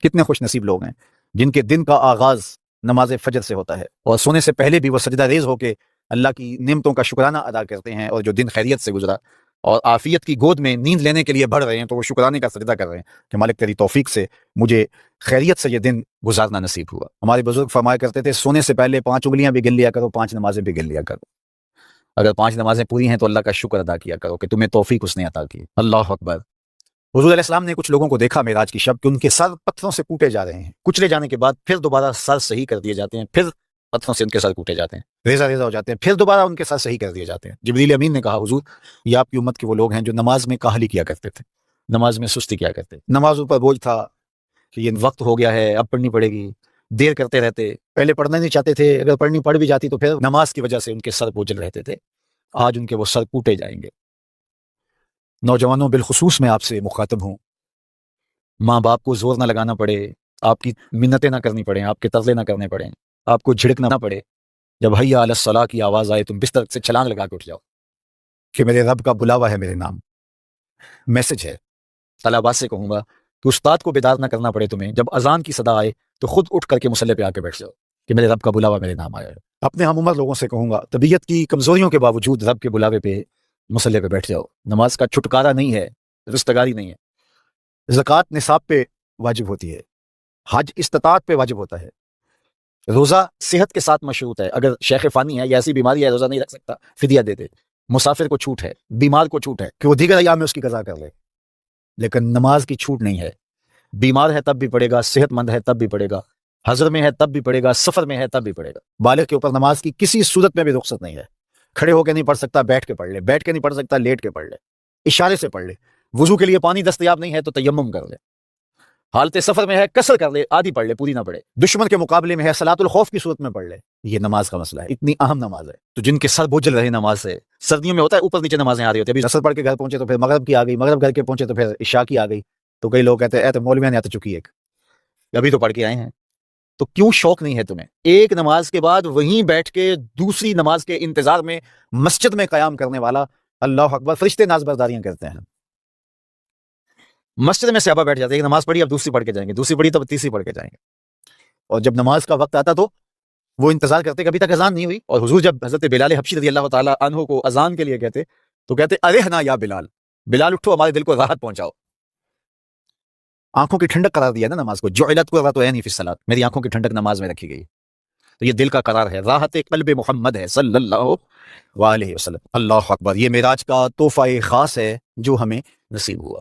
کتنے خوش نصیب لوگ ہیں جن کے دن کا آغاز نماز فجر سے ہوتا ہے، اور سونے سے پہلے بھی وہ سجدہ ریز ہو کے اللہ کی نعمتوں کا شکرانہ ادا کرتے ہیں، اور جو دن خیریت سے گزرا اور عافیت کی گود میں نیند لینے کے لیے بڑھ رہے ہیں تو وہ شکرانے کا سجدہ کر رہے ہیں کہ مالک تیری توفیق سے مجھے خیریت سے یہ دن گزارنا نصیب ہوا۔ ہمارے بزرگ فرمایا کرتے تھے سونے سے پہلے 5 انگلیاں بھی گن لیا کرو، 5 نمازیں بھی گن لیا کرو۔ اگر 5 نمازیں پوری ہیں تو اللہ کا شکر ادا کیا کرو کہ تمہیں توفیق اس نے عطا کی۔ اللہ اکبر۔ حضور علیہ السلام نے کچھ لوگوں کو دیکھا معراج کی شب کہ ان کے سر پتھروں سے کوٹے جا رہے ہیں، کچلے جانے کے بعد پھر دوبارہ سر صحیح کر دیے جاتے ہیں، پھر پتھروں سے ان کے سر کوٹے جاتے ہیں، ریزہ ریزہ ہو جاتے ہیں، پھر دوبارہ ان کے سر صحیح کر دیے جاتے ہیں۔ جبریل امین نے کہا حضور یہ آپ کی امت کے وہ لوگ ہیں جو نماز میں کاہلی کیا کرتے تھے، نماز میں سستی کیا کرتے، نمازوں پر بوجھ تھا کہ یہ وقت ہو گیا ہے اب پڑھنی پڑے گی، دیر کرتے رہتے، پہلے پڑھنا نہیں چاہتے تھے، اگر پڑھنی پڑ بھی جاتی تو پھر نماز کی وجہ سے ان کے سر بوجھل رہتے تھے، آج ان کے وہ سر کوٹے جائیں گے۔ نوجوانوں بالخصوص میں آپ سے مخاطب ہوں، ماں باپ کو زور نہ لگانا پڑے، آپ کی منتیں نہ کرنی پڑیں، آپ کے ترلے نہ کرنے پڑیں، آپ کو جھڑکنا نہ پڑے، جب حی علی الصلاۃ کی آواز آئے تم بستر سے چھلانگ لگا کے اٹھ جاؤ کہ میرے رب کا بلاوا ہے میرے نام۔ میسج ہے طلباء سے کہوں گا کہ استاد کو بیدار نہ کرنا پڑے تمہیں، جب اذان کی صدا آئے تو خود اٹھ کر کے مصلی پہ آ کے بیٹھ جاؤ کہ میرے رب کا بلاوا میرے نام آیا ہے۔ اپنے ہم عمر لوگوں سے کہوں گا طبیعت کی کمزوریوں کے باوجود رب کے بلاوے پہ مصلی پہ بیٹھ جاؤ۔ نماز کا چھٹکارا نہیں ہے، رستگاری نہیں ہے۔ زکوٰۃ نصاب پہ واجب ہوتی ہے، حج استطاعت پہ واجب ہوتا ہے، روزہ صحت کے ساتھ مشروط ہے، اگر شیخ فانی ہے یا ایسی بیماری ہے روزہ نہیں رکھ سکتا فدیہ دے دے، مسافر کو چھوٹ ہے، بیمار کو چھوٹ ہے کہ وہ دیگر ایام میں اس کی قضا کر لے، لیکن نماز کی چھوٹ نہیں ہے، بیمار ہے تب بھی پڑھے گا، صحت مند ہے تب بھی پڑھے گا، حضر میں ہے تب بھی پڑھے گا، سفر میں ہے تب بھی پڑھے گا۔ بالغ کے اوپر نماز کی کسی صورت میں بھی رخصت نہیں ہے، کھڑے ہو کے نہیں پڑھ سکتا بیٹھ کے پڑھ لے، بیٹھ کے نہیں پڑھ سکتا لیٹ کے پڑھ لے، اشارے سے پڑھ لے، وضو کے لیے پانی دستیاب نہیں ہے تو تیمم کر لے، حالت سفر میں ہے قصر کر لے، آدھی پڑھ لے پوری نہ پڑھے، دشمن کے مقابلے میں ہے صلاۃ الخوف کی صورت میں پڑھ لے۔ یہ نماز کا مسئلہ ہے، اتنی اہم نماز ہے، تو جن کے سر بوجھل رہے نماز سے، سردیوں میں ہوتا ہے اوپر نیچے نمازیں آ رہی ہوتی ہیں، ابھی عصر پڑھ کے گھر پہنچے تو پھر مغرب کی آ گئی، مغرب گھر کے پہنچے تو پھر عشاء کی آ گئی، تو کئی لوگ کہتے ہیں اے تو مولویاں نے آ تو چکی ایک، ابھی تو پڑھ کے آئے ہیں، تو کیوں شوق نہیں ہے تمہیں ایک نماز کے بعد وہیں بیٹھ کے دوسری نماز کے انتظار میں مسجد میں قیام کرنے والا؟ اللہ اکبر، فرشتے ناز برداریاں کرتے ہیں، مسجد میں صحابہ بیٹھ جاتے ہیں، ایک نماز پڑھی اب دوسری پڑھ کے جائیں گے، دوسری پڑھی تب تیسری پڑھ کے جائیں گے، اور جب نماز کا وقت آتا تو وہ انتظار کرتے کہ ابھی تک اذان نہیں ہوئی، اور حضور جب حضرت بلال حبشی رضی اللہ تعالی عنہ کو اذان کے لیے کہتے تو کہتے ارحنا یا بلال، بلال اٹھو ہمارے دل کو راحت پہنچاؤ۔ آنکھوں کی ٹھنڈک قرار دیا نا نماز کو، جعلت قرۃ عینی فی الصلاۃ، میری آنکھوں کی ٹھنڈک نماز میں رکھی گئی، تو یہ دل کا قرار ہے، راحت قلب محمد ہے صلی اللہ علیہ وسلم۔ اللہ اکبر، یہ معراج کا تحفہ خاص ہے جو ہمیں نصیب ہوا۔